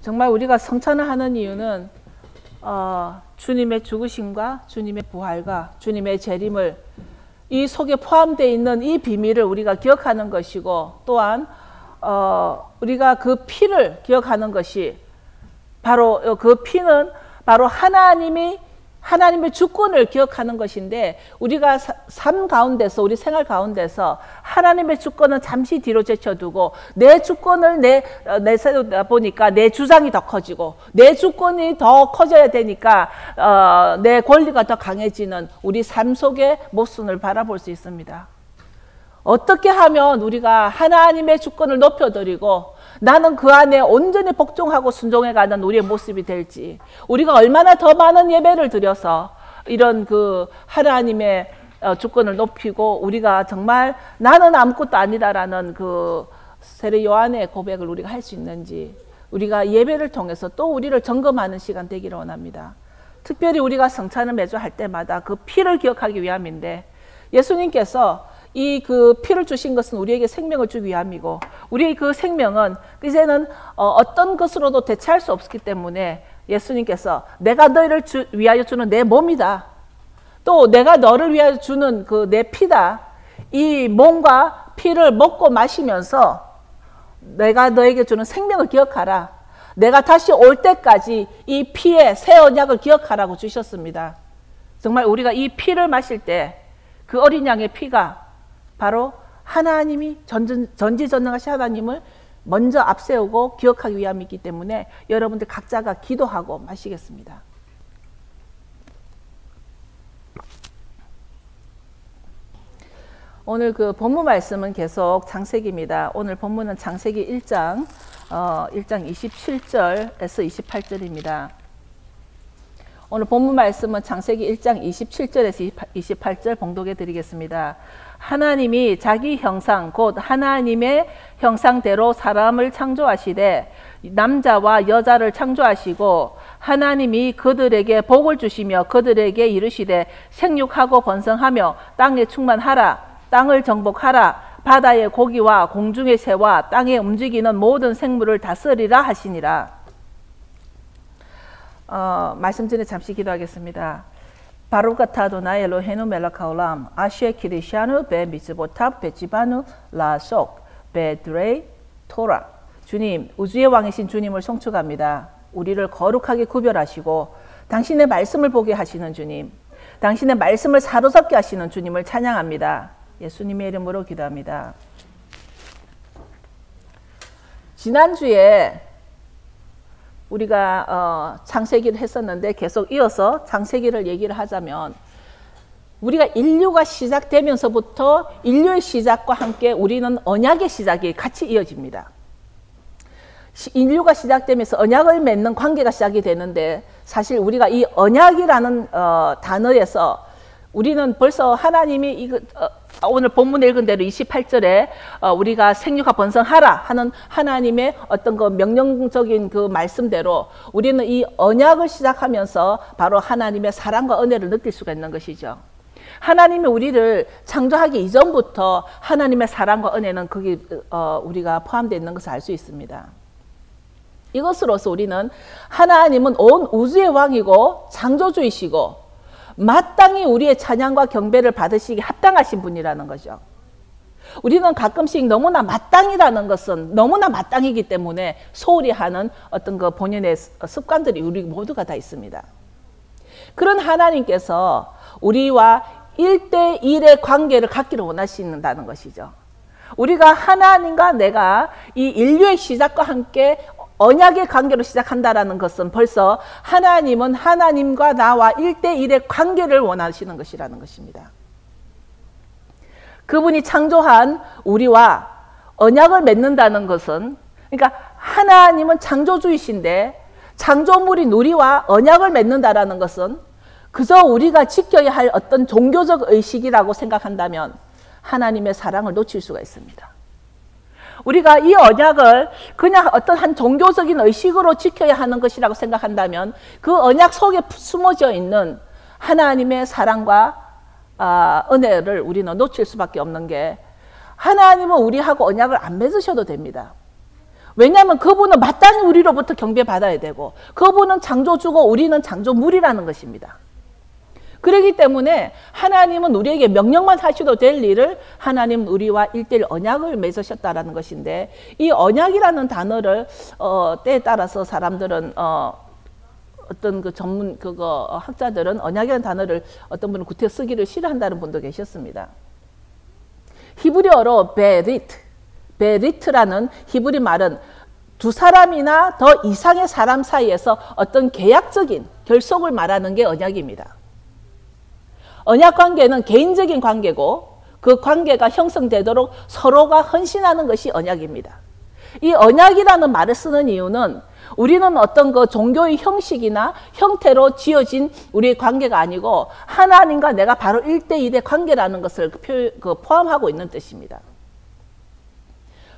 정말 우리가 성찬을 하는 이유는 주님의 죽으심과 주님의 부활과 주님의 재림을 이 속에 포함되어 있는 이 비밀을 우리가 기억하는 것이고, 또한 우리가 그 피를 기억하는 것이 바로 그 피는 바로 하나님의 주권을 기억하는 것인데, 우리가 삶 가운데서, 우리 생활 가운데서 하나님의 주권은 잠시 뒤로 제쳐두고 내 주권을 내세우다 보니까 내 주장이 더 커지고 내 주권이 더 커져야 되니까 내 권리가 더 강해지는 우리 삶 속의 모순을 바라볼 수 있습니다. 어떻게 하면 우리가 하나님의 주권을 높여드리고 나는 그 안에 온전히 복종하고 순종해가는 우리의 모습이 될지, 우리가 얼마나 더 많은 예배를 드려서 이런 그 하나님의 주권을 높이고 우리가 정말 나는 아무것도 아니다라는 그 세례 요한의 고백을 우리가 할 수 있는지, 우리가 예배를 통해서 또 우리를 점검하는 시간 되기를 원합니다. 특별히 우리가 성찬을 매주 할 때마다 그 피를 기억하기 위함인데, 예수님께서 이 그 피를 주신 것은 우리에게 생명을 주기 위함이고, 우리의 그 생명은 이제는 어떤 것으로도 대체할 수 없기 때문에 예수님께서 내가 너희를 위하여 주는 내 몸이다, 또 내가 너를 위하여 주는 그 내 피다, 이 몸과 피를 먹고 마시면서 내가 너에게 주는 생명을 기억하라, 내가 다시 올 때까지 이 피의 새 언약을 기억하라고 주셨습니다. 정말 우리가 이 피를 마실 때 그 어린 양의 피가 바로 하나님이 전지전능하신 하나님을 먼저 앞세우고 기억하기 위함이기 때문에 여러분들 각자가 기도하고 마시겠습니다. 오늘 그 본문 말씀은 계속 창세기입니다. 오늘 본문은 창세기 1장 27절에서 28절입니다. 오늘 본문 말씀은 창세기 1장 27절에서 28절 봉독해 드리겠습니다. 하나님이 자기 형상 곧 하나님의 형상대로 사람을 창조하시되 남자와 여자를 창조하시고, 하나님이 그들에게 복을 주시며 그들에게 이르시되 생육하고 번성하며 땅에 충만하라, 땅을 정복하라, 바다의 고기와 공중의 새와 땅에 움직이는 모든 생물을 다스리라 하시니라. 말씀 전에 잠시 기도하겠습니다. 바룩 아타 아도나이 엘로헤inu 멜ech 하올람 아시에 키리샤누 베 미츠보탑 베지바누 라속 베 드레이 토라. 주님, 우주의 왕이신 주님을 송축합니다. 우리를 거룩하게 구별하시고 당신의 말씀을 보게 하시는 주님, 당신의 말씀을 사로잡게 하시는 주님을 찬양합니다. 예수님의 이름으로 기도합니다. 지난주에 우리가 창세기를 했었는데 계속 이어서 창세기를 얘기를 하자면, 우리가 인류가 시작되면서부터 인류의 시작과 함께 우리는 언약의 시작이 같이 이어집니다. 인류가 시작되면서 언약을 맺는 관계가 시작이 되는데, 사실 우리가 이 언약이라는 단어에서 우리는 벌써 하나님이 오늘 본문 읽은 대로 28절에 우리가 생육하 번성하라 하는 하나님의 어떤 그 명령적인 그 말씀대로 우리는 이 언약을 시작하면서 바로 하나님의 사랑과 은혜를 느낄 수가 있는 것이죠. 하나님이 우리를 창조하기 이전부터 하나님의 사랑과 은혜는 거기 우리가 포함되어 있는 것을 알 수 있습니다. 이것으로서 우리는 하나님은 온 우주의 왕이고 창조주이시고 마땅히 우리의 찬양과 경배를 받으시기 합당하신 분이라는 거죠. 우리는 가끔씩 너무나 마땅이라는 것은 너무나 마땅이기 때문에 소홀히 하는 어떤 그 본연의 습관들이 우리 모두가 다 있습니다. 그런 하나님께서 우리와 1대1의 관계를 갖기를 원하신다는 것이죠. 우리가 하나님과 내가 이 인류의 시작과 함께 언약의 관계로 시작한다는 것은 벌써 하나님은 하나님과 나와 1대1의 관계를 원하시는 것이라는 것입니다. 그분이 창조한 우리와 언약을 맺는다는 것은, 그러니까 하나님은 창조주이신데 창조물인 우리와 언약을 맺는다는 것은 그저 우리가 지켜야 할 어떤 종교적 의식이라고 생각한다면 하나님의 사랑을 놓칠 수가 있습니다. 우리가 이 언약을 그냥 어떤 한 종교적인 의식으로 지켜야 하는 것이라고 생각한다면 그 언약 속에 숨어져 있는 하나님의 사랑과 은혜를 우리는 놓칠 수밖에 없는 게, 하나님은 우리하고 언약을 안 맺으셔도 됩니다. 왜냐하면 그분은 마땅히 우리로부터 경배받아야 되고 그분은 창조주고 우리는 창조물이라는 것입니다. 그렇기 때문에 하나님은 우리에게 명령만 하셔도 될 일을 하나님은 우리와 1:1 언약을 맺으셨다라는 것인데, 이 언약이라는 단어를 때에 따라서 사람들은 어떤 그 전문 학자들은 언약이라는 단어를 어떤 분은 구태 쓰기를 싫어한다는 분도 계셨습니다. 히브리어로 베리트라는 히브리 말은 두 사람이나 더 이상의 사람 사이에서 어떤 계약적인 결속을 말하는 게 언약입니다. 언약 관계는 개인적인 관계고 그 관계가 형성되도록 서로가 헌신하는 것이 언약입니다. 이 언약이라는 말을 쓰는 이유는 우리는 어떤 그 종교의 형식이나 형태로 지어진 우리의 관계가 아니고 하나님과 내가 바로 1:1의 관계라는 것을 포함하고 있는 뜻입니다.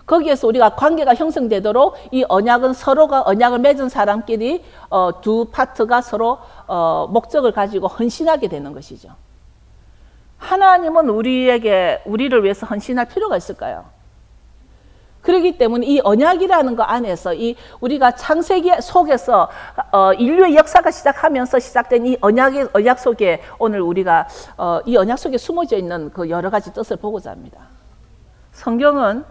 거기에서 우리가 관계가 형성되도록 이 언약은 서로가 언약을 맺은 사람끼리 두 파트가 서로 목적을 가지고 헌신하게 되는 것이죠. 하나님은 우리를 위해서 헌신할 필요가 있을까요? 그렇기 때문에 이 언약이라는 것 안에서 우리가 창세기 속에서 인류의 역사가 시작하면서 시작된 이 언약 속에 오늘 우리가 이 언약 속에 숨어져 있는 그 여러 가지 뜻을 보고자 합니다. 성경은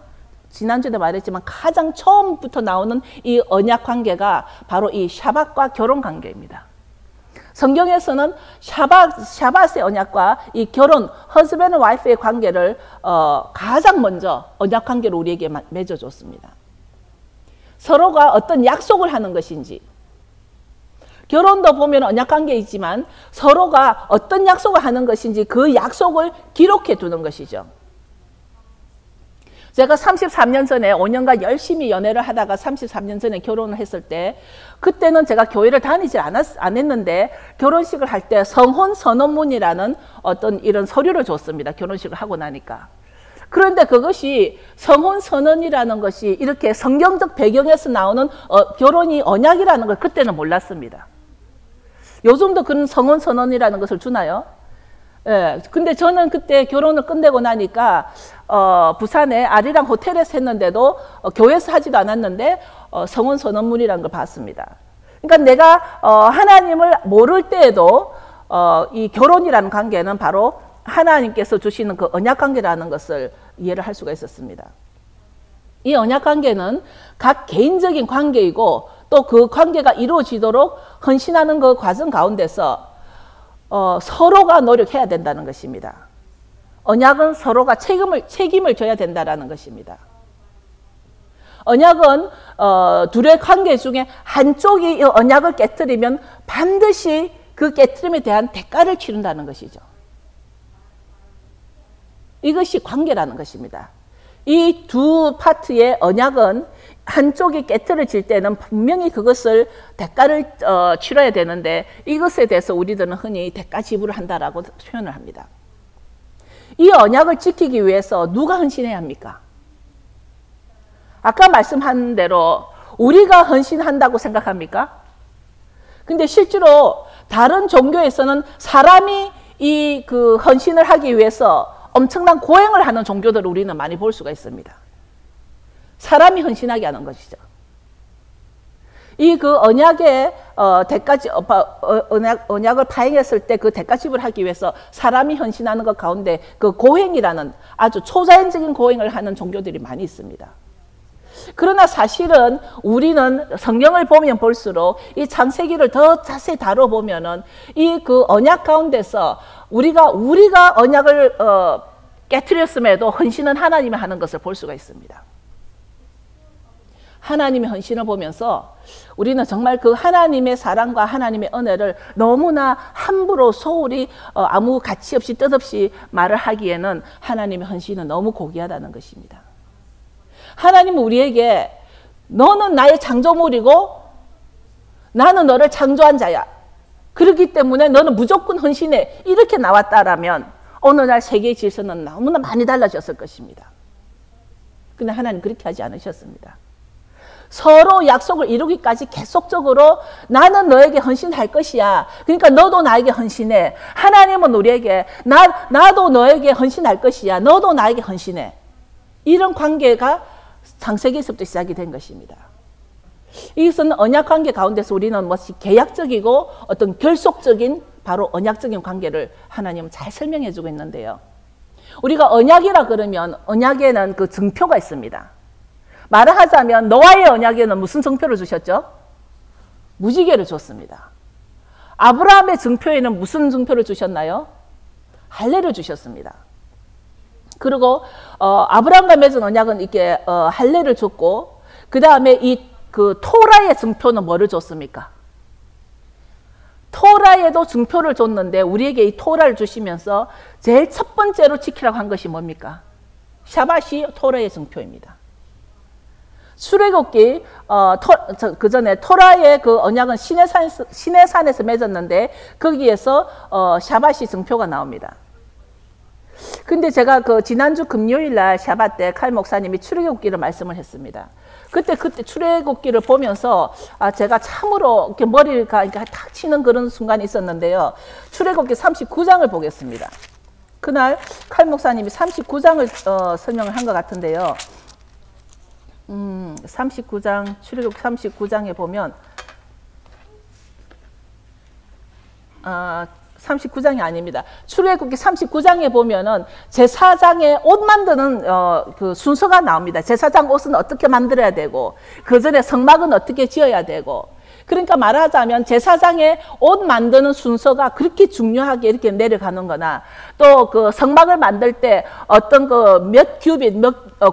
지난주에 말했지만 가장 처음부터 나오는 이 언약 관계가 바로 이 샤밧과 결혼 관계입니다. 성경에서는 샤밧의 언약과 이 결혼, husband and wife의 관계를 가장 먼저 언약 관계로 우리에게 맺어줬습니다. 서로가 어떤 약속을 하는 것인지, 결혼도 보면 언약 관계이지만 서로가 어떤 약속을 하는 것인지 그 약속을 기록해 두는 것이죠. 제가 33년 전에 5년간 열심히 연애를 하다가 33년 전에 결혼을 했을 때, 그때는 제가 교회를 다니지 않았는데 결혼식을 할 때 성혼 선언문이라는 어떤 이런 서류를 줬습니다. 결혼식을 하고 나니까. 그런데 그것이 성혼 선언이라는 것이 이렇게 성경적 배경에서 나오는 결혼이 언약이라는 걸 그때는 몰랐습니다. 요즘도 그런 성혼 선언이라는 것을 주나요? 예, 근데 저는 그때 결혼을 끝내고 나니까 부산에 아리랑 호텔에서 했는데도 교회에서 하지도 않았는데 성혼 선언문이라는 걸 봤습니다. 그러니까 내가 하나님을 모를 때에도 이 결혼이라는 관계는 바로 하나님께서 주시는 그 언약 관계라는 것을 이해를 할 수가 있었습니다. 이 언약 관계는 각 개인적인 관계이고 또 그 관계가 이루어지도록 헌신하는 그 과정 가운데서 서로가 노력해야 된다는 것입니다. 언약은 서로가 책임을 져야 된다는 것입니다. 언약은 둘의 관계 중에 한쪽이 이 언약을 깨뜨리면 반드시 그 깨뜨림에 대한 대가를 치른다는 것이죠. 이것이 관계라는 것입니다. 이 두 파트의 언약은 한쪽이 깨트려질 때는 분명히 그것을 대가를 치러야 되는데 이것에 대해서 우리들은 흔히 대가 지불을 한다라고 표현을 합니다. 이 언약을 지키기 위해서 누가 헌신해야 합니까? 아까 말씀한 대로 우리가 헌신한다고 생각합니까? 근데 실제로 다른 종교에서는 사람이 그 헌신을 하기 위해서 엄청난 고행을 하는 종교들을 우리는 많이 볼 수가 있습니다. 사람이 헌신하게 하는 것이죠. 이 그 언약의 언약을 파행했을 때 그 대가 지불하기 위해서 사람이 헌신하는 것 가운데 그 고행이라는 아주 초자연적인 고행을 하는 종교들이 많이 있습니다. 그러나 사실은 우리는 성경을 보면 볼수록 이 창세기를 더 자세히 다뤄보면은 이 그 언약 가운데서 우리가 언약을 깨트렸음에도 헌신은 하나님이 하는 것을 볼 수가 있습니다. 하나님의 헌신을 보면서 우리는 정말 그 하나님의 사랑과 하나님의 은혜를 너무나 함부로 소홀히 아무 가치 없이 뜻없이 말을 하기에는 하나님의 헌신은 너무 고귀하다는 것입니다. 하나님은 우리에게 너는 나의 창조물이고 나는 너를 창조한 자야. 그렇기 때문에 너는 무조건 헌신해. 이렇게 나왔다라면 오늘날 세계의 질서는 너무나 많이 달라졌을 것입니다. 그런데 하나님 그렇게 하지 않으셨습니다. 서로 약속을 이루기까지 계속적으로 나는 너에게 헌신할 것이야. 그러니까 너도 나에게 헌신해. 하나님은 우리에게 나도 너에게 헌신할 것이야. 너도 나에게 헌신해. 이런 관계가 창세기에서부터 시작이 된 것입니다. 이것은 언약 관계 가운데서 우리는 무엇이 계약적이고 어떤 결속적인 바로 언약적인 관계를 하나님은 잘 설명해 주고 있는데요. 우리가 언약이라 그러면 언약에는 그 증표가 있습니다. 말을 하자면 노아의 언약에는 무슨 증표를 주셨죠? 무지개를 줬습니다. 아브라함의 증표에는 무슨 증표를 주셨나요? 할례를 주셨습니다. 그리고 아브라함과 맺은 언약은 이렇게 할례를 줬고, 그 다음에 이 그 토라의 증표는 뭐를 줬습니까? 토라에도 증표를 줬는데 우리에게 이 토라를 주시면서 제일 첫 번째로 지키라고 한 것이 뭡니까? 샤밧이 토라의 증표입니다. 출애굽기 그 전에 토라의 그 언약은 시내산에서 맺었는데 거기에서 샤밧이 증표가 나옵니다. 근데 제가 그 지난주 금요일 날 샤밧 때 칼 목사님이 출애굽기를 말씀을 했습니다. 그때 출애굽기를 보면서 제가 참으로 이렇게 머리가 이렇게 탁 치는 그런 순간이 있었는데요. 출애굽기 39장을 보겠습니다. 그날 칼 목사님이 39장을 설명을 한 것 같은데요. 39장, 출애굽기 39장에 보면 39장이 아닙니다. 출애굽기 39장에 보면은 제사장의 옷 만드는 그 순서가 나옵니다. 제사장 옷은 어떻게 만들어야 되고, 그 전에 성막은 어떻게 지어야 되고. 그러니까 말하자면 제사장의 옷 만드는 순서가 그렇게 중요하게 이렇게 내려가는 거나, 또 그 성막을 만들 때 어떤 그 몇 큐빗,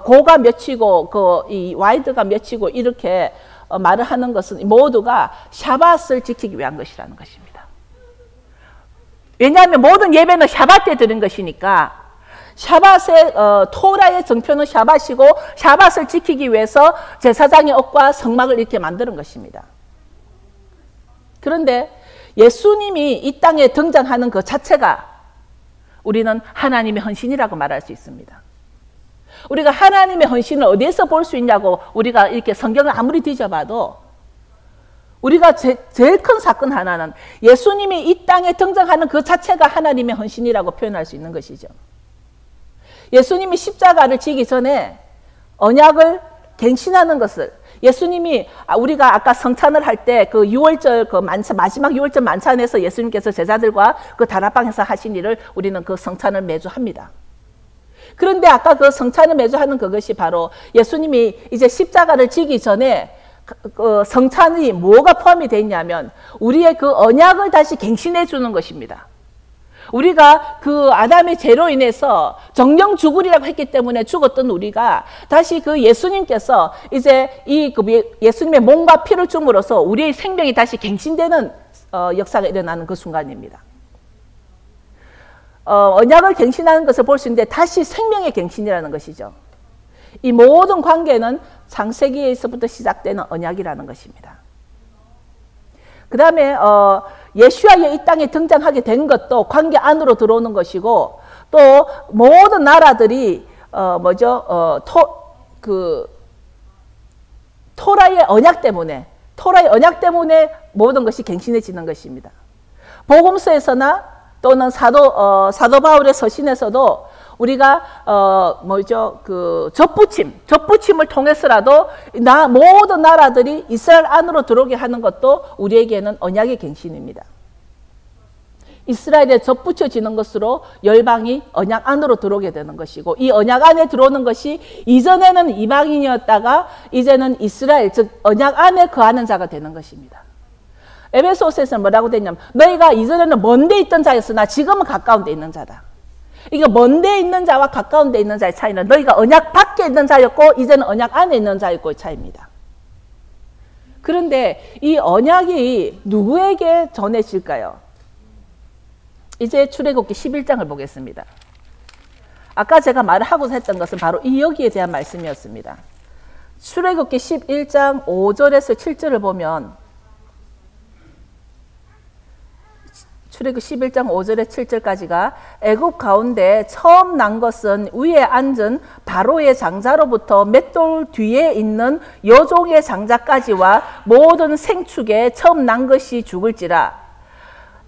고가 몇이고, 그 이 와이드가 몇이고 이렇게 말을 하는 것은 모두가 샤밧을 지키기 위한 것이라는 것입니다. 왜냐하면 모든 예배는 샤밧 때 드린 것이니까, 샤밧의 토라의 증표는 샤밧이고, 샤밧을 지키기 위해서 제사장의 옷과 성막을 이렇게 만드는 것입니다. 그런데 예수님이 이 땅에 등장하는 그 자체가 우리는 하나님의 헌신이라고 말할 수 있습니다. 우리가 하나님의 헌신을 어디에서 볼 수 있냐고 우리가 이렇게 성경을 아무리 뒤져봐도 우리가 제일 큰 사건 하나는 예수님이 이 땅에 등장하는 그 자체가 하나님의 헌신이라고 표현할 수 있는 것이죠. 예수님이 십자가를 지기 전에 언약을 갱신하는 것을, 예수님이 우리가 아까 성찬을 할 때 그 6월절 그 마지막 6월절 만찬에서 예수님께서 제자들과 그 다락방에서 하신 일을 우리는 그 성찬을 매주 합니다. 그런데 아까 그 성찬을 매주 하는 그것이 바로 예수님이 이제 십자가를 지기 전에 그 성찬이 뭐가 포함이 되어 있냐면 우리의 그 언약을 다시 갱신해 주는 것입니다. 우리가 그 아담의 죄로 인해서 정령 죽으리라고 했기 때문에 죽었던 우리가 다시 그 예수님께서 이제 이 예수님의 몸과 피를 줌으로써 우리의 생명이 다시 갱신되는 역사가 일어나는 그 순간입니다. 언약을 갱신하는 것을 볼 수 있는데 다시 생명의 갱신이라는 것이죠. 이 모든 관계는 창세기에서부터 시작되는 언약이라는 것입니다. 그 다음에 예수와의 이 땅에 등장하게 된 것도 관계 안으로 들어오는 것이고, 또 모든 나라들이 토라의 언약 때문에 모든 것이 갱신해지는 것입니다. 복음서에서나 또는 사도 바울의 서신에서도 우리가 그 접붙임을 통해서라도 모든 나라들이 이스라엘 안으로 들어오게 하는 것도 우리에게는 언약의 갱신입니다. 이스라엘에 접붙여지는 것으로 열방이 언약 안으로 들어오게 되는 것이고, 이 언약 안에 들어오는 것이 이전에는 이방인이었다가 이제는 이스라엘, 즉 언약 안에 거하는 자가 되는 것입니다. 에베소서에서는 뭐라고 되냐면 너희가 이전에는 먼 데 있던 자였으나 지금은 가까운 데 있는 자다. 이게 먼 데 있는 자와 가까운 데 있는 자의 차이는 너희가 언약 밖에 있는 자였고 이제는 언약 안에 있는 자였고의 차이입니다. 그런데 이 언약이 누구에게 전해질까요? 이제 출애굽기 11장을 보겠습니다. 아까 제가 말을 하고자 했던 것은 바로 이 여기에 대한 말씀이었습니다. 출애굽기 11장 5절에서 7절을 보면, 출애굽 11장 5절에 7절까지가 애굽 가운데 처음 난 것은 위에 앉은 바로의 장자로부터 맷돌 뒤에 있는 여종의 장자까지와 모든 생축에 처음 난 것이 죽을지라.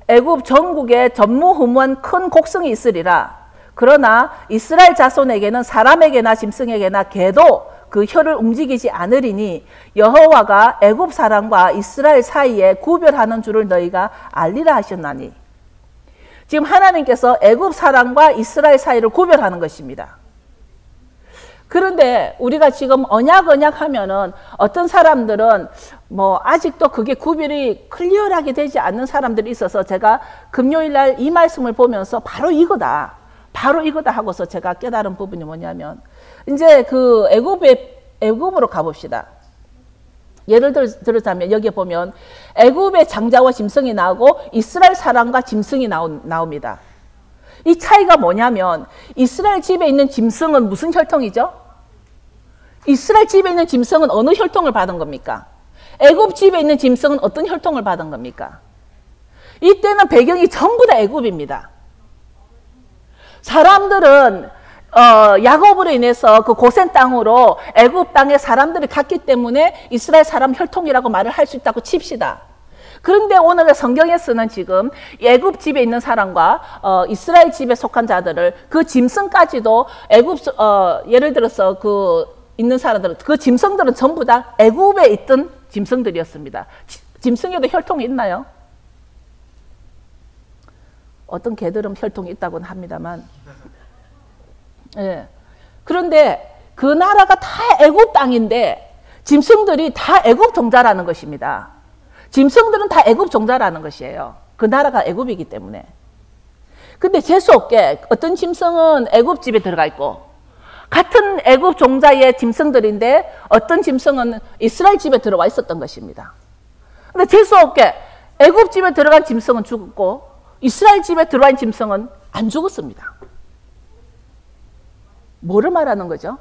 애굽 전국에 전무후무한 큰 곡성이 있으리라. 그러나 이스라엘 자손에게는 사람에게나 짐승에게나 개도 그 혀를 움직이지 않으리니 여호와가 애굽 사람과 이스라엘 사이에 구별하는 줄을 너희가 알리라 하셨나니. 지금 하나님께서 애굽 사람과 이스라엘 사이를 구별하는 것입니다. 그런데 우리가 지금 언약 하면은 어떤 사람들은 뭐 아직도 그게 구별이 클리어하게 되지 않는 사람들이 있어서 제가 금요일 날 이 말씀을 보면서 바로 이거다 하고서 제가 깨달은 부분이 뭐냐면, 이제 그 애굽으로 가봅시다. 예를 들자면 여기에 보면 애굽의 장자와 짐승이 나오고 이스라엘 사람과 짐승이 나옵니다. 이 차이가 뭐냐면, 이스라엘 집에 있는 짐승은 무슨 혈통이죠? 이스라엘 집에 있는 짐승은 어느 혈통을 받은 겁니까? 애굽 집에 있는 짐승은 어떤 혈통을 받은 겁니까? 이때는 배경이 전부 다 애굽입니다. 사람들은 야곱으로 인해서 그 고센 땅으로 애굽 땅에 사람들이 갔기 때문에 이스라엘 사람 혈통이라고 말을 할 수 있다고 칩시다. 그런데 오늘 성경에서는 지금 애굽 집에 있는 사람과 이스라엘 집에 속한 자들을, 그 짐승까지도 애굽 예를 들어서 그 있는 사람들은, 그 짐승들은 전부 다 애굽에 있던 짐승들이었습니다. 짐승에도 혈통이 있나요? 어떤 개들은 혈통이 있다고는 합니다만, 예. 그런데 그 나라가 다 애굽 땅인데 짐승들이 다 애굽 종자라는 것입니다. 짐승들은 다 애굽 종자라는 것이에요. 그 나라가 애굽이기 때문에. 근데 재수 없게 어떤 짐승은 애굽 집에 들어가 있고, 같은 애굽 종자의 짐승들인데 어떤 짐승은 이스라엘 집에 들어와 있었던 것입니다. 근데 재수 없게 애굽 집에 들어간 짐승은 죽었고 이스라엘 집에 들어간 짐승은 안 죽었습니다. 뭐를 말하는 거죠?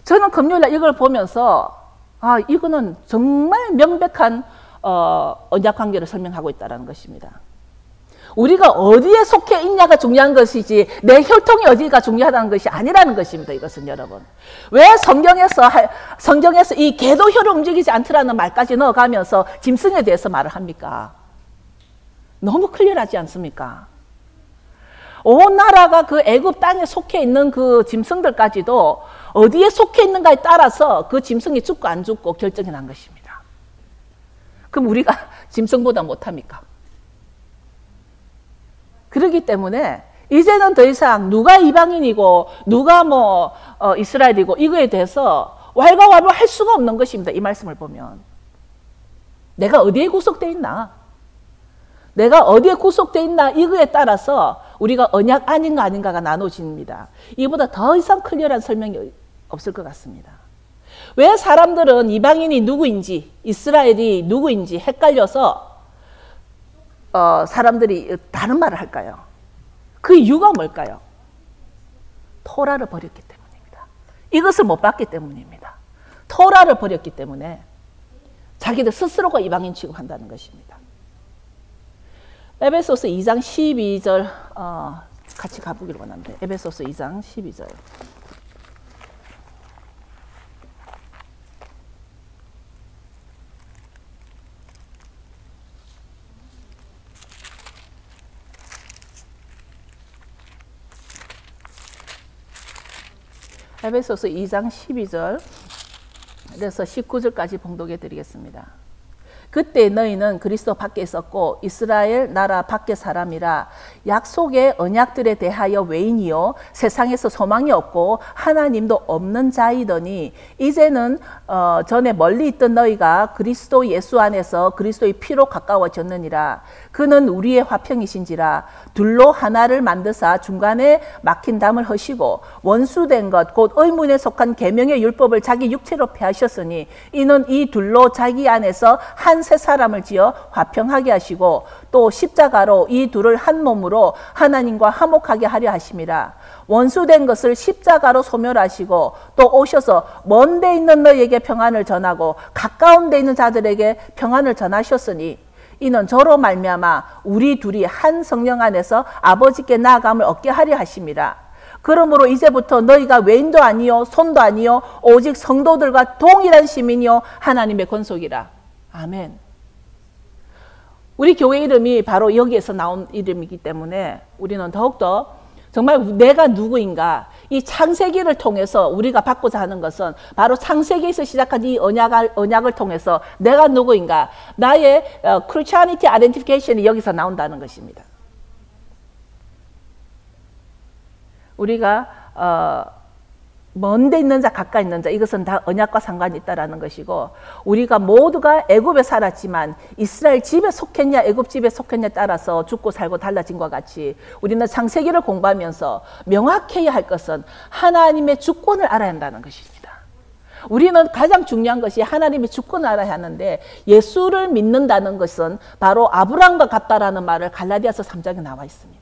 저는 금요일날 이걸 보면서 이거는 정말 명백한 언약 관계를 설명하고 있다는 것입니다. 우리가 어디에 속해 있냐가 중요한 것이지 내 혈통이 어디가 중요하다는 것이 아니라는 것입니다. 이것은 여러분. 왜 성경에서 이 개도 혀를 움직이지 않더라는 말까지 넣어가면서 짐승에 대해서 말을 합니까? 너무 클리어하지 않습니까? 온 나라가 그 애굽 땅에 속해 있는 그 짐승들까지도 어디에 속해 있는가에 따라서 그 짐승이 죽고 안 죽고 결정이 난 것입니다. 그럼 우리가 짐승보다 못합니까? 그렇기 때문에 이제는 더 이상 누가 이방인이고 누가 이스라엘이고 이거에 대해서 왈가왈부 할 수가 없는 것입니다. 이 말씀을 보면. 내가 어디에 구속되어 있나? 내가 어디에 구속되어 있나? 이거에 따라서 우리가 언약 아닌가가 나눠집니다. 이보다 더 이상 클리어한 설명이 없을 것 같습니다. 왜 사람들은 이방인이 누구인지 이스라엘이 누구인지 헷갈려서 사람들이 다른 말을 할까요? 그 이유가 뭘까요? 토라를 버렸기 때문입니다. 이것을 못 받기 때문입니다. 토라를 버렸기 때문에 자기들 스스로가 이방인 취급한다는 것입니다. 에베소서 2장 12절 같이 가보기를 원합니다. 에베소서 2장 12절. 에베소서 2장 12절 그래서 19절까지 봉독해 드리겠습니다. 그때 너희는 그리스도 밖에 있었고 이스라엘 나라 밖의 사람이라 약속의 언약들에 대하여 외인이요 세상에서 소망이 없고 하나님도 없는 자이더니 이제는 전에 멀리 있던 너희가 그리스도 예수 안에서 그리스도의 피로 가까워졌느니라. 그는 우리의 화평이신지라. 둘로 하나를 만드사 중간에 막힌 담을 허시고 원수된 것 곧 의문에 속한 계명의 율법을 자기 육체로 폐하셨으니 이는 이 둘로 자기 안에서 한 세 사람을 지어 화평하게 하시고 또 십자가로 이 둘을 한 몸으로 하나님과 화목하게 하려 하심이라. 원수된 것을 십자가로 소멸하시고 또 오셔서 먼 데 있는 너희에게 평안을 전하고 가까운 데 있는 자들에게 평안을 전하셨으니 이는 저로 말미암아 우리 둘이 한 성령 안에서 아버지께 나아감을 얻게 하려 하심이라. 그러므로 이제부터 너희가 외인도 아니요 손도 아니요 오직 성도들과 동일한 시민이요 하나님의 권속이라. 아멘. 우리 교회 이름이 바로 여기에서 나온 이름이기 때문에 우리는 더욱더 정말 내가 누구인가, 이 창세기를 통해서 우리가 받고자 하는 것은 바로 창세기에서 시작한 이 언약을 통해서 내가 누구인가, 나의 Christianity identification이 여기서 나온다는 것입니다. 우리가 먼데 있는 자 가까이 있는 자, 이것은 다 언약과 상관이 있다라는 것이고, 우리가 모두가 애굽에 살았지만 이스라엘 집에 속했냐 애굽 집에 속했냐에 따라서 죽고 살고 달라진 것과 같이 우리는 창세기를 공부하면서 명확해야 할 것은 하나님의 주권을 알아야 한다는 것입니다. 우리는 가장 중요한 것이 하나님의 주권을 알아야 하는데, 예수를 믿는다는 것은 바로 아브라함과 같다라는 말을 갈라디아서 3장에 나와 있습니다.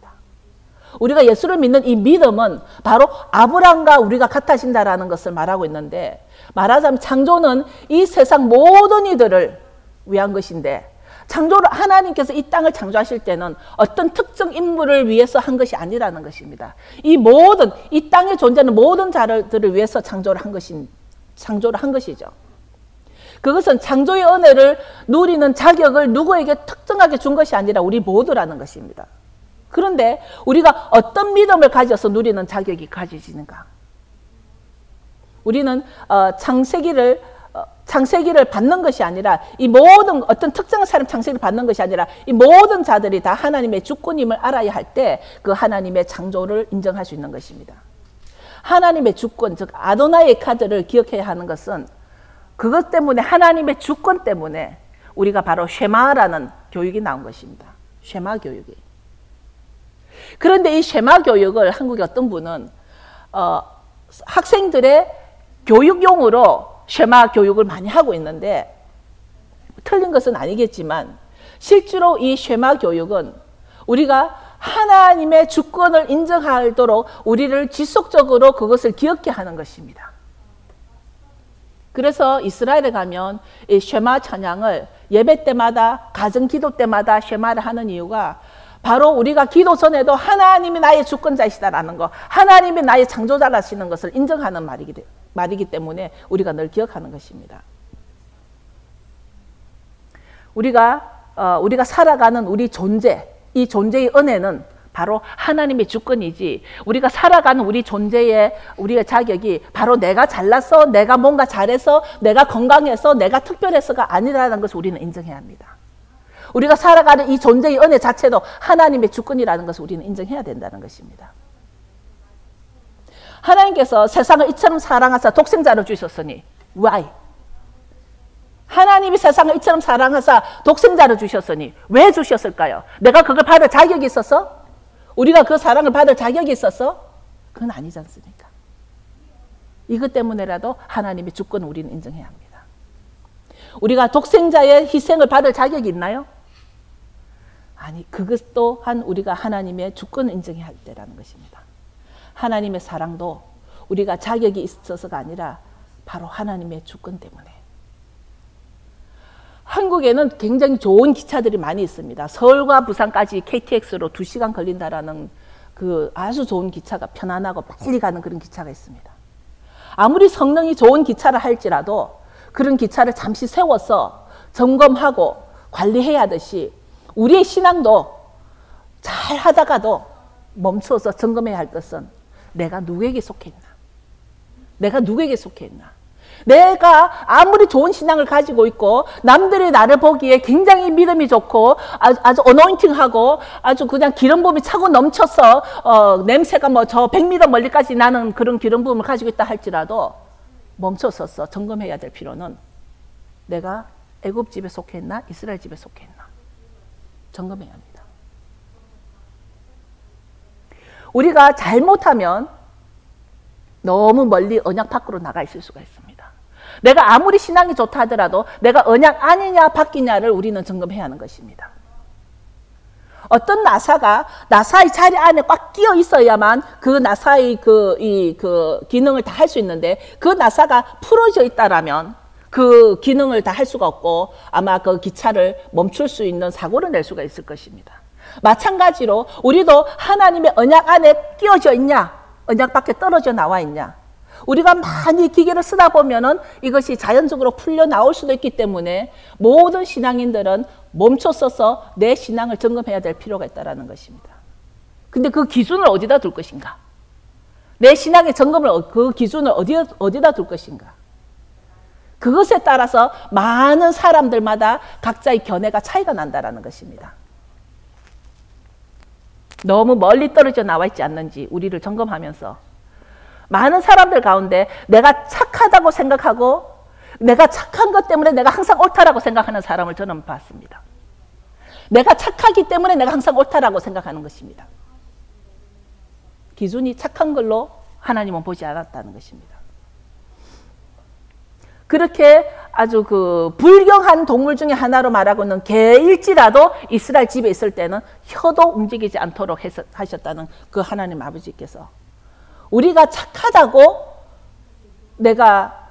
우리가 예수를 믿는 이 믿음은 바로 아브라함과 우리가 같아진다라는 것을 말하고 있는데, 말하자면 창조는 이 세상 모든 이들을 위한 것인데, 창조를 하나님께서 이 땅을 창조하실 때는 어떤 특정 인물을 위해서 한 것이 아니라는 것입니다. 이 땅에 존재하는 모든 자들을 위해서 창조를 한 것이죠. 그것은 창조의 은혜를 누리는 자격을 누구에게 특정하게 준 것이 아니라 우리 모두라는 것입니다. 그런데 우리가 어떤 믿음을 가져서 누리는 자격이 가져지는가? 우리는 창세기를 받는 것이 아니라, 이 모든 어떤 특정한 사람 창세기를 받는 것이 아니라 이 모든 자들이 다 하나님의 주권임을 알아야 할 때 그 하나님의 창조를 인정할 수 있는 것입니다. 하나님의 주권, 즉 아도나이의 카드를 기억해야 하는 것은, 그것 때문에, 하나님의 주권 때문에 우리가 바로 쉐마라는 교육이 나온 것입니다. 쉐마 교육이. 그런데 이 쉐마 교육을 한국의 어떤 분은 학생들의 교육용으로 쉐마 교육을 많이 하고 있는데, 틀린 것은 아니겠지만 실제로 이 쉐마 교육은 우리가 하나님의 주권을 인정하도록 우리를 지속적으로 그것을 기억케 하는 것입니다. 그래서 이스라엘에 가면 이 쉐마 찬양을 예배 때마다, 가정 기도 때마다 쉐마를 하는 이유가, 바로 우리가 기도 전에도 하나님이 나의 주권자이시다라는 것, 하나님이 나의 창조자라시는 것을 인정하는 말이기 때문에 우리가 늘 기억하는 것입니다. 우리가 살아가는 우리 존재, 이 존재의 은혜는 바로 하나님의 주권이지, 우리가 살아가는 우리 존재의 우리의 자격이 바로 내가 잘나서, 내가 뭔가 잘해서, 내가 건강해서, 내가 특별해서가 아니라는 것을 우리는 인정해야 합니다. 우리가 살아가는 이 존재의 은혜 자체도 하나님의 주권이라는 것을 우리는 인정해야 된다는 것입니다. 하나님께서 세상을 이처럼 사랑하사 독생자를 주셨으니, why? 하나님이 세상을 이처럼 사랑하사 독생자를 주셨으니 왜 주셨을까요? 내가 그걸 받을 자격이 있어서? 우리가 그 사랑을 받을 자격이 있어서? 그건 아니지 않습니까? 이것 때문에라도 하나님의 주권을 우리는 인정해야 합니다. 우리가 독생자의 희생을 받을 자격이 있나요? 아니, 그것 또한 우리가 하나님의 주권을 인정해야 할 때라는 것입니다. 하나님의 사랑도 우리가 자격이 있어서가 아니라 바로 하나님의 주권 때문에. 한국에는 굉장히 좋은 기차들이 많이 있습니다. 서울과 부산까지 KTX로 2시간 걸린다라는 그 아주 좋은 기차가, 편안하고 빨리 가는 그런 기차가 있습니다. 아무리 성능이 좋은 기차를 할지라도 그런 기차를 잠시 세워서 점검하고 관리해야 하듯이 우리의 신앙도 잘 하다가도 멈춰서 점검해야 할 것은, 내가 누구에게 속해 있나? 내가 누구에게 속해 있나? 내가 아무리 좋은 신앙을 가지고 있고 남들이 나를 보기에 굉장히 믿음이 좋고 아주 어노인팅하고 아주 그냥 기름 부음이 차고 넘쳐서 냄새가 뭐 저 100m 멀리까지 나는 그런 기름 부음을 가지고 있다 할지라도 멈춰서서 점검해야 될 필요는, 내가 애굽 집에 속해 있나? 이스라엘 집에 속해 있나? 점검해야 합니다. 우리가 잘못하면 너무 멀리 언약 밖으로 나가 있을 수가 있습니다. 내가 아무리 신앙이 좋다 하더라도 내가 언약 아니냐 바뀌냐를 우리는 점검해야 하는 것입니다. 어떤 나사의 자리 안에 꽉 끼어 있어야만 그 나사의 그 기능을 다 할 수 있는데, 그 나사가 풀어져 있다라면 그 기능을 다 할 수가 없고 아마 그 기차를 멈출 수 있는 사고를 낼 수가 있을 것입니다. 마찬가지로 우리도 하나님의 언약 안에 끼어져 있냐, 언약 밖에 떨어져 나와 있냐. 우리가 많이 기계를 쓰다 보면은 이것이 자연적으로 풀려 나올 수도 있기 때문에 모든 신앙인들은 멈춰 서서 내 신앙을 점검해야 될 필요가 있다는 것입니다. 근데 그 기준을 어디다 둘 것인가? 내 신앙의 점검을, 그 기준을 어디다 둘 것인가? 그것에 따라서 많은 사람들마다 각자의 견해가 차이가 난다라는 것입니다. 너무 멀리 떨어져 나와 있지 않는지 우리를 점검하면서 많은 사람들 가운데 내가 착하다고 생각하고 내가 착한 것 때문에 내가 항상 옳다라고 생각하는 사람을 저는 봤습니다. 내가 착하기 때문에 내가 항상 옳다라고 생각하는 것입니다. 기준이 착한 걸로 하나님은 보지 않았다는 것입니다. 그렇게 아주 그 불경한 동물 중에 하나로 말하고는 개일지라도 이스라엘 집에 있을 때는 혀도 움직이지 않도록 하셨다는 그 하나님 아버지께서 우리가 착하다고 내가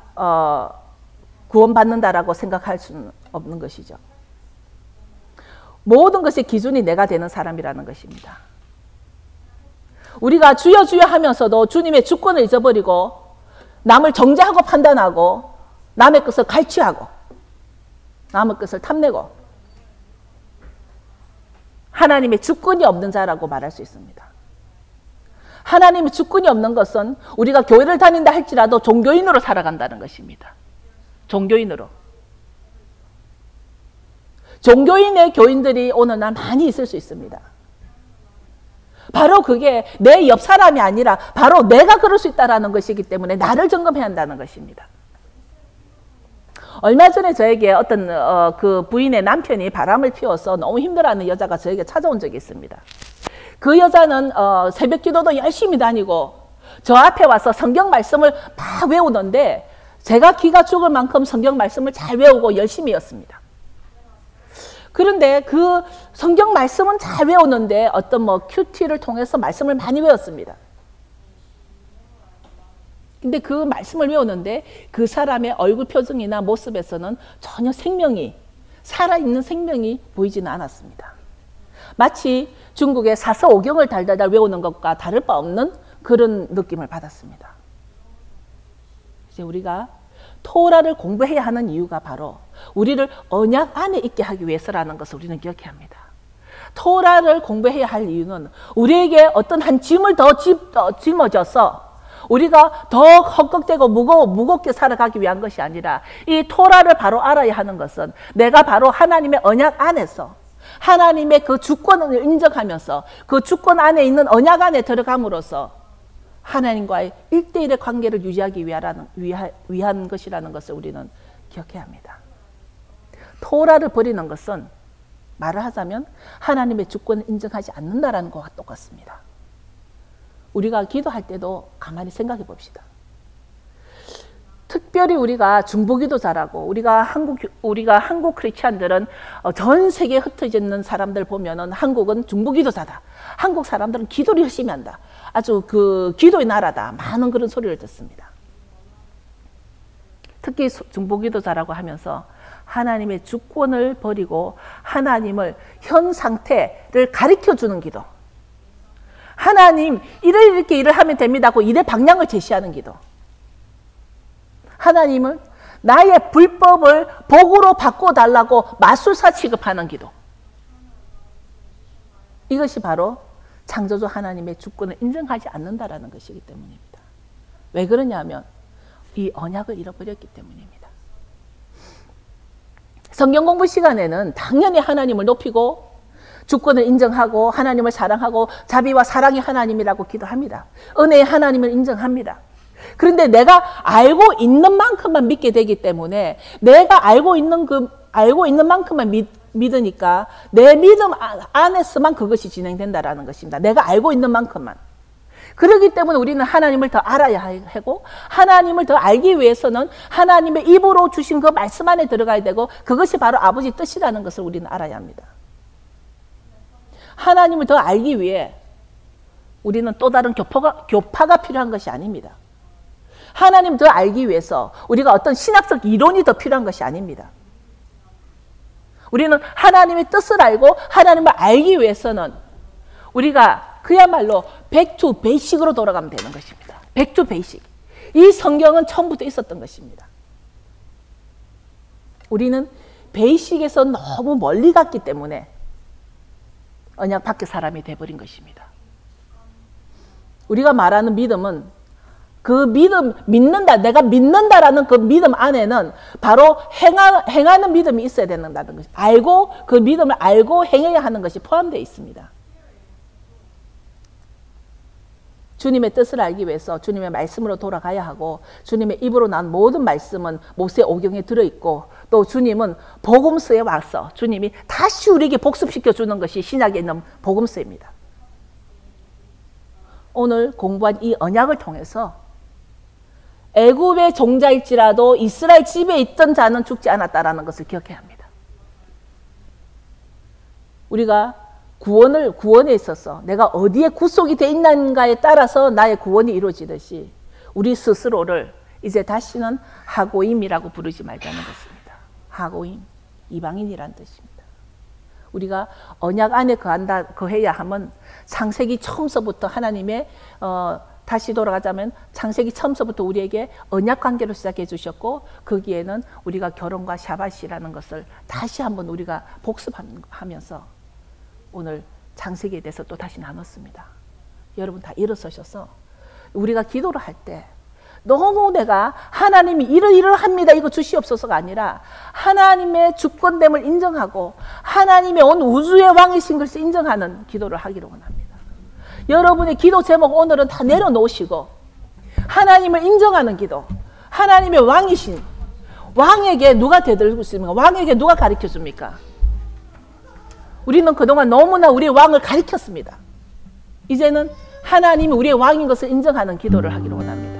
구원받는다라고 생각할 수는 없는 것이죠. 모든 것의 기준이 내가 되는 사람이라는 것입니다. 우리가 주여 주여 하면서도 주님의 주권을 잊어버리고 남을 정죄하고 판단하고 남의 것을 갈취하고 남의 것을 탐내고 하나님의 주권이 없는 자라고 말할 수 있습니다. 하나님의 주권이 없는 것은 우리가 교회를 다닌다 할지라도 종교인으로 살아간다는 것입니다. 종교인으로. 종교인의 교인들이 오늘날 많이 있을 수 있습니다. 바로 그게 내 옆 사람이 아니라 바로 내가 그럴 수 있다는 것이기 때문에 나를 점검해야 한다는 것입니다. 얼마 전에 저에게 어떤 그 부인의 남편이 바람을 피워서 너무 힘들어하는 여자가 저에게 찾아온 적이 있습니다. 그 여자는 새벽 기도도 열심히 다니고 저 앞에 와서 성경 말씀을 막 외우는데 제가 기가 죽을 만큼 성경 말씀을 잘 외우고 열심히였습니다. 그런데 그 성경 말씀은 잘 외우는데 어떤 뭐 큐티를 통해서 말씀을 많이 외웠습니다. 근데 그 말씀을 외우는데 그 사람의 얼굴 표정이나 모습에서는 전혀 생명이, 살아있는 생명이 보이지는 않았습니다. 마치 중국의 사서오경을 달달달 외우는 것과 다를 바 없는 그런 느낌을 받았습니다. 이제 우리가 토라를 공부해야 하는 이유가 바로 우리를 언약 안에 있게 하기 위해서라는 것을 우리는 기억해야 합니다. 토라를 공부해야 할 이유는 우리에게 어떤 한 짐을 더 짊어져서 우리가 더 헛걱대고 무겁게 살아가기 위한 것이 아니라 이 토라를 바로 알아야 하는 것은 내가 바로 하나님의 언약 안에서 하나님의 그 주권을 인정하면서 그 주권 안에 있는 언약 안에 들어감으로써 하나님과의 1대1의 관계를 유지하기 위한 것이라는 것을 우리는 기억해야 합니다. 토라를 버리는 것은 말을 하자면 하나님의 주권을 인정하지 않는다라는 것과 똑같습니다. 우리가 기도할 때도 가만히 생각해 봅시다. 특별히 우리가 중보기도 잘하고 우리가 한국 크리스찬들은 전 세계에 흩어져 있는 사람들 보면은 한국은 중보기도자다. 한국 사람들은 기도를 열심히 한다. 아주 그 기도의 나라다. 많은 그런 소리를 듣습니다. 특히 중보기도자라고 하면서 하나님의 주권을 버리고 하나님을 현 상태를 가르쳐 주는 기도. 하나님 이렇게 일을 하면 됩니다고 일의 방향을 제시하는 기도. 하나님은 나의 불법을 복으로 바꿔달라고 마술사 취급하는 기도. 이것이 바로 창조주 하나님의 주권을 인정하지 않는다라는 것이기 때문입니다. 왜 그러냐면 이 언약을 잃어버렸기 때문입니다. 성경 공부 시간에는 당연히 하나님을 높이고 주권을 인정하고 하나님을 사랑하고 자비와 사랑의 하나님이라고 기도합니다. 은혜의 하나님을 인정합니다. 그런데 내가 알고 있는 만큼만 믿게 되기 때문에 내가 알고 있는 만큼만 믿으니까 내 믿음 안에서만 그것이 진행된다라는 것입니다. 내가 알고 있는 만큼만. 그렇기 때문에 우리는 하나님을 더 알아야 하고 하나님을 더 알기 위해서는 하나님의 입으로 주신 그 말씀 안에 들어가야 되고 그것이 바로 아버지 뜻이라는 것을 우리는 알아야 합니다. 하나님을 더 알기 위해 우리는 또 다른 교파가 필요한 것이 아닙니다. 하나님을 더 알기 위해서 우리가 어떤 신학적 이론이 더 필요한 것이 아닙니다. 우리는 하나님의 뜻을 알고 하나님을 알기 위해서는 우리가 그야말로 back to basic으로 돌아가면 되는 것입니다. back to basic. 이 성경은 처음부터 있었던 것입니다. 우리는 베이식에서 너무 멀리 갔기 때문에 언약 밖의 사람이 돼버린 것입니다. 우리가 말하는 믿음은 그 믿음, 믿는다, 내가 믿는다라는 그 믿음 안에는 바로 행하는 믿음이 있어야 된다는 것이, 알고, 그 믿음을 알고 행해야 하는 것이 포함되어 있습니다. 주님의 뜻을 알기 위해서 주님의 말씀으로 돌아가야 하고, 주님의 입으로 난 모든 말씀은 모세오경에 들어있고, 또 주님은 복음서에 와서 주님이 다시 우리에게 복습시켜 주는 것이 신약에 있는 복음서입니다. 오늘 공부한 이 언약을 통해서 애굽의 종자일지라도 이스라엘 집에 있던 자는 죽지 않았다라는 것을 기억해야 합니다. 우리가 구원에 있어서 내가 어디에 구속이 돼 있는가에 따라서 나의 구원이 이루어지듯이 우리 스스로를 이제 다시는 하고임이라고 부르지 말자는 것입니다. 하고임, 이방인이란 뜻입니다. 우리가 언약 안에 거해야 하면 창세기 처음서부터 하나님의 다시 돌아가자면 창세기 처음서부터 우리에게 언약 관계로 시작해 주셨고, 거기에는 우리가 결혼과 샤밧이라는 것을 다시 한번 우리가 복습하면서 오늘 창세기에 대해서 또 다시 나눴습니다. 여러분 다 일어서셔서 우리가 기도를 할 때 너무 내가 하나님이 이러이러합니다 이거 주시옵소서가 아니라 하나님의 주권됨을 인정하고 하나님의 온 우주의 왕이신 것을 인정하는 기도를 하기를 원합니다. 여러분의 기도 제목 오늘은 다 내려놓으시고 하나님을 인정하는 기도, 하나님의 왕이신 왕에게 누가 대들고 있습니까? 왕에게 누가 가르쳐 줍니까? 우리는 그동안 너무나 우리의 왕을 가르쳤습니다. 이제는 하나님이 우리의 왕인 것을 인정하는 기도를 하기를 원합니다.